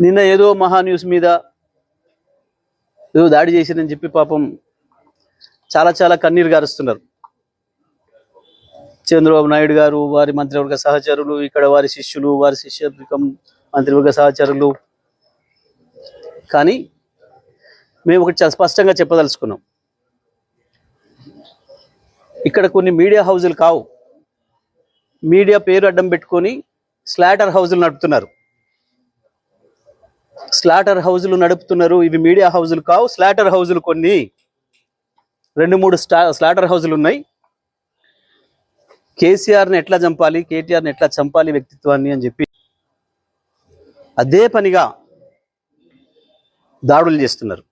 నిన్న ఏదో మహా న్యూస్ మీద ఏదో దాడి చేసిరని చెప్పి పాపం చాలా చాలా కన్నీరు గారుస్తున్నారు. చంద్రబాబు నాయుడు గారు, వారి మంత్రివర్గ సహచరులు, ఇక్కడ వారి శిష్యులు, వారి శిష్యవర్గం మంత్రివర్గ సహచరులు. కానీ మేము ఒకటి చాలా స్పష్టంగా చెప్పదలుచుకున్నాం. ఇక్కడ కొన్ని మీడియా హౌజులు కావు, మీడియా పేరు అడ్డం పెట్టుకొని స్లాటర్ హౌజులు నడుపుతున్నారు. స్లాటర్ హౌజులు నడుపుతున్నారు. ఇవి మీడియా హౌజులు కావు, స్లాటర్ హౌజులు. కొన్ని 2-3 స్లాటర్ హౌజులు ఉన్నాయి. కేసీఆర్ని ఎట్లా చంపాలి, కేటీఆర్ని ఎట్లా చంపాలి వ్యక్తిత్వాన్ని అని చెప్పి అదే పనిగా దాడులు చేస్తున్నారు.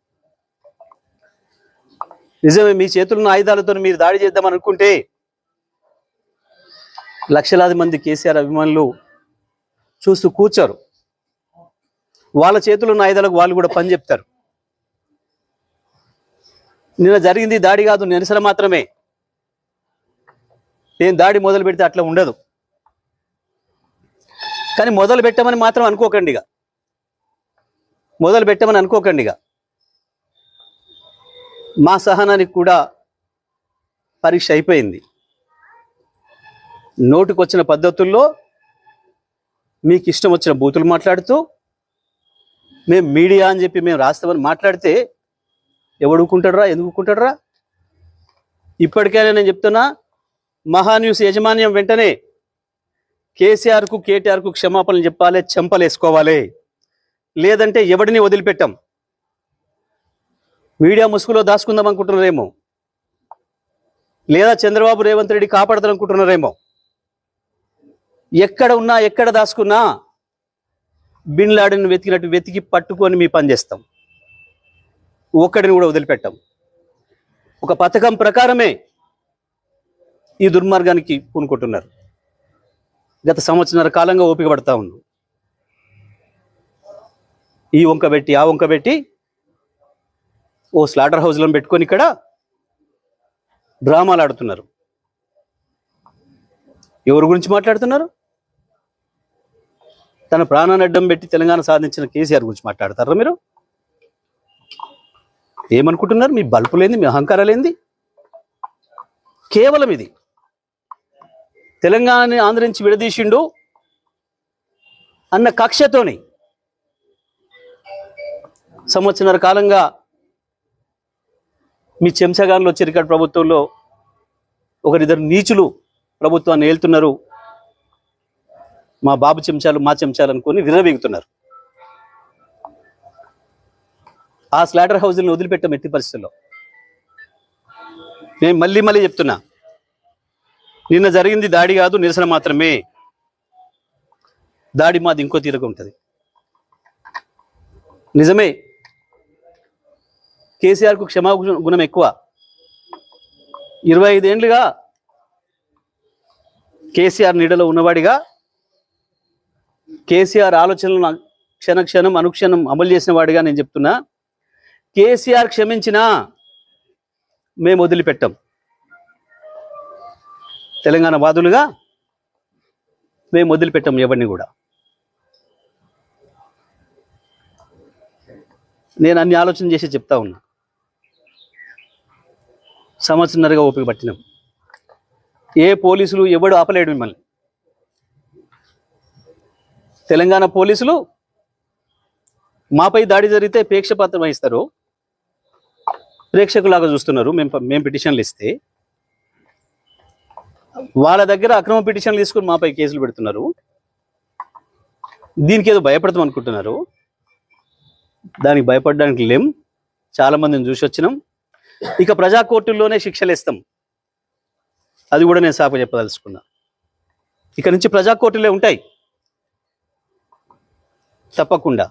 నిజమే, మీ చేతుల్లో ఆయుధాలతో మీరు దాడి చేద్దామని అనుకుంటే లక్షలాది మంది కేసీఆర్ అభిమానులు చూస్తూ కూర్చోరు. వాళ్ళ చేతుల్లో ఉన్న ఆయుధాలకు వాళ్ళు కూడా పని చెప్తారు. నిన్న జరిగింది దాడి కాదు, నిరసన మాత్రమే. నేను దాడి మొదలు పెడితే అట్లా ఉండదు. కానీ మొదలు పెట్టమని మాత్రం అనుకోకండిగా, మొదలు పెట్టమని అనుకోకండిగా. మా సహనానికి కూడా పరీక్ష అయిపోయింది. నోటికొచ్చిన పద్ధతుల్లో మీకు ఇష్టం వచ్చిన బూతులు మాట్లాడుతూ మేము మీడియా అని చెప్పి మేము రాస్తామని మాట్లాడితే ఎవడుకుంటాడరా, ఎందుకుంటాడరా? ఇప్పటికైనా నేను చెప్తున్నా, మహా న్యూస్ యాజమాన్యం వెంటనే కేసీఆర్కు కేటీఆర్కు క్షమాపణలు చెప్పాలి, చెంపలేసుకోవాలి. లేదంటే ఎవడిని వదిలిపెట్టాం. మీడియా ముసుగులో దాచుకుందాం అనుకుంటున్నారేమో, లేదా చంద్రబాబు రేవంత్ రెడ్డి కాపాడతారు అనుకుంటున్నారేమో. ఎక్కడ ఉన్నా, ఎక్కడ దాచుకున్నా బిన్ లాడెన్ వెతికినట్టు వెతికి పట్టుకొని మీ పని చేస్తాం. ఒక్కడిని కూడా వదిలిపెట్టాం. ఒక పథకం ప్రకారమే ఈ దుర్మార్గానికి పూనుకుంటున్నారు. గత సంవత్సరాల కాలంగా ఓపిక పడతా ఉన్నాం. ఈ వంక పెట్టి ఆ వంక పెట్టి ఓ స్లాటర్ హౌస్లను పెట్టుకొని ఇక్కడ డ్రామాలు ఆడుతున్నారు. ఎవరి గురించి మాట్లాడుతున్నారు? తన ప్రాణాన్ని అడ్డం పెట్టి తెలంగాణ సాధించిన కేసీఆర్ గురించి మాట్లాడతారా మీరు? ఏమనుకుంటున్నారు? మీ బల్పులేంది, మీ అహంకారాలేంది? కేవలం ఇది తెలంగాణని ఆంధ్ర నుంచి విడదీసిండు అన్న కక్షతోని సంవత్సరాల కాలంగా మీ చెంచగాన్లో చిరికట్ ప్రభుత్వంలో ఒకరిద్దరు నీచులు ప్రభుత్వాన్ని ఏళ్తున్నారు. మా బాబు చెంచాలు, మా చెంచాలు అనుకొని విర్రవీగుతున్నారు. ఆ స్లాటర్ హౌజులను వదిలిపెట్టాం ఎట్టి పరిస్థితుల్లో. నేను మళ్ళీ చెప్తున్నా, నిన్న జరిగింది దాడి కాదు, నిరసన మాత్రమే. దాడి మాది ఇంకో తీరుగా ఉంటుంది. నిజమే, కేసీఆర్కు క్షమాగుణం ఎక్కువ. 25 ఏళ్ళుగా కేసీఆర్ నీడలో ఉన్నవాడిగా, కేసీఆర్ ఆలోచనలను క్షణక్షణం అనుక్షణం అమలు చేసిన వాడిగా నేను చెప్తున్నా, కేసీఆర్ క్షమించినా మేము వదిలిపెట్టాం. తెలంగాణ వాదులుగా మేము వదిలిపెట్టాం ఎవరిని కూడా. నేను అన్ని ఆలోచన చేసి చెప్తా ఉన్నా. సంవత్సరంన్నరగా ఓపిక పట్టినాం. ఏ పోలీసులు ఎవడు ఆపలేడు మిమ్మల్ని. తెలంగాణ పోలీసులు మాపై దాడి జరిగితే ప్రేక్షపాత్రం వహిస్తారు, ప్రేక్షకులాగా చూస్తున్నారు. మేము పిటిషన్లు ఇస్తే వాళ్ళ దగ్గర అక్రమ పిటిషన్లు తీసుకుని మాపై కేసులు పెడుతున్నారు. దీనికి ఏదో భయపడతాం అనుకుంటున్నారు. దానికి భయపడడానికి లేం. చాలా మందిని చూసి వచ్చినాం. ఇక ప్రజా కోర్టుల్లోనే శిక్షలు ఇస్తాం. అది కూడా నేను సాకు చెప్పదలుచుకున్నా. ఇక నుంచి ప్రజా కోర్టులే ఉంటాయి తప్పకుండా.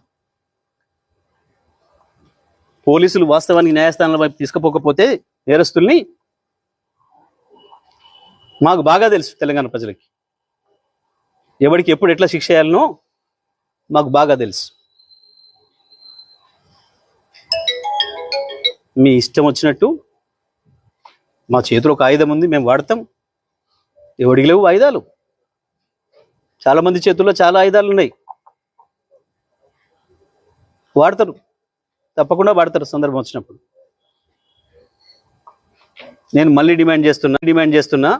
పోలీసులు వాస్తవానికి న్యాయస్థానాల వైపు తీసుకుపోకపోతే నేరస్తుల్ని మాకు బాగా తెలుసు. తెలంగాణ ప్రజలకి ఎవరికి ఎప్పుడు ఎట్లా శిక్ష చేయాలనో మాకు బాగా తెలుసు. మీ ఇష్టం వచ్చినట్టు, మా చేతిలో ఒక ఆయుధం ఉంది, మేము వాడతాం. ఎవడికి లేవు ఆయుధాలు? చాలా మంది చేతుల్లో చాలా ఆయుధాలు ఉన్నాయి. వాడతారు, తప్పకుండా వాడతారు సందర్భం వచ్చినప్పుడు. నేను మళ్ళీ డిమాండ్ చేస్తున్నా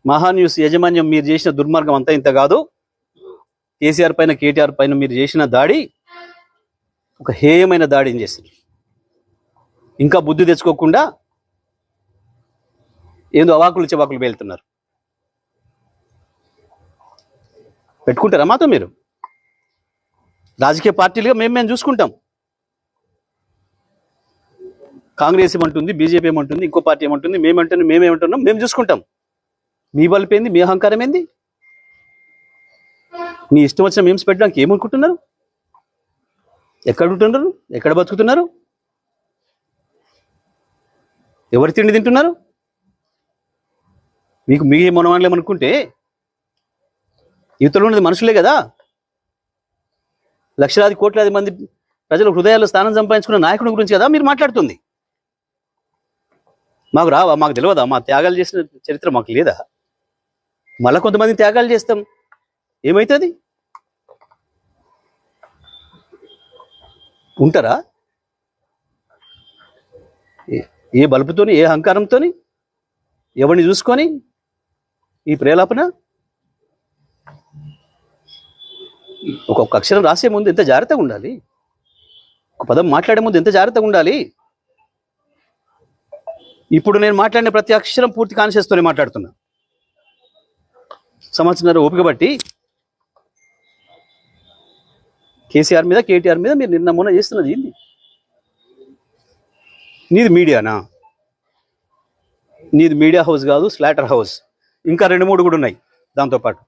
మహాన్యూస్ యాజమాన్యం మీరు చేసిన దుర్మార్గం అంతా ఇంత కాదు. కేసీఆర్ పైన కేటీఆర్ పైన మీరు చేసిన దాడి ఒక హేయమైన దాడిని చేశారు. ఇంకా బుద్ధి తెచ్చుకోకుండా ఏదో అవాకులు చెవాకులు పేలుతున్నారు. పెట్టుకుంటారా మాతో మీరు? రాజకీయ పార్టీలుగా మేము చూసుకుంటాం. కాంగ్రెస్ ఏమంటుంది, బీజేపీ ఏమంటుంది, ఇంకో పార్టీ ఏమంటుంది, మేమేమంటున్నాం, మేము చూసుకుంటాం. మీ బలిపోయింది, మీ అహంకారం ఏంది? మీ ఇష్టం వచ్చిన మేమ్స్ పెట్టడానికి ఏమనుకుంటున్నారు? ఎక్కడ ఉంటున్నారు? ఎక్కడ బతుకుతున్నారు? ఎవరు తిండి తింటున్నారు? మీకు మీ మనవాళ్ళేమనుకుంటే యువతలో ఉన్నది మనుషులే కదా. లక్షలాది కోట్లాది మంది ప్రజల హృదయాల్లో స్థానం సంపాదించుకున్న నాయకుడి గురించి కదా మీరు మాట్లాడుతుంది. మాకు రావా? మాకు తెలియదా? మా త్యాగాలు చేసిన చరిత్ర మాకు లేదా? మళ్ళా కొంతమంది త్యాగాలు చేస్తాం, ఏమవుతుంది? ఉంటారా? ఏ బలుపుతోని, ఏ అహంకారంతోని, ఎవరిని చూసుకొని ఈ ప్రేలాపన? ఒక్కొక్క అక్షరం రాసే ముందు ఎంత జాగ్రత్తగా ఉండాలి, ఒక పదం మాట్లాడే ముందు ఎంత జాగ్రత్తగా ఉండాలి. ఇప్పుడు నేను మాట్లాడిన ప్రతి అక్షరం పూర్తి కాన్షియస్తోనే మాట్లాడుతున్నా. సంవత్సరం ఓపిక బట్టి కేసీఆర్ మీద, కేటీఆర్ మీద మీరు నిన్న మొన్న చేస్తున్నది ఏంది? నీది మీడియానా? నీది మీడియా హౌస్ కాదు, స్లాటర్ హౌస్. ఇంకా 2-3 కూడా ఉన్నాయి దాంతోపాటు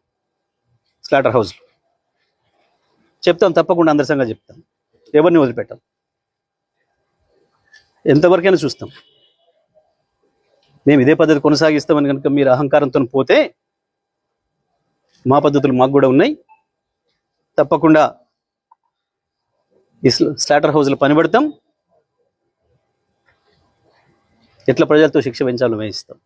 స్లాటర్ హౌస్లు. చెప్తాం, తప్పకుండా అందరి సంగతి చెప్తాం. ఎవరిని వదిలిపెట్టాం, ఎంతవరకైనా చూస్తాం. మేము ఇదే పద్ధతి కొనసాగిస్తామని కనుక మీరు అహంకారంతో పోతే మా పద్ధతులు మాకు కూడా ఉన్నాయి. తప్పకుండా ఈ స్లాటర్ హౌస్లో పనిపడతాం. ఎట్లా ప్రజలతో శిక్ష పెంచాలో వేయిస్తాం.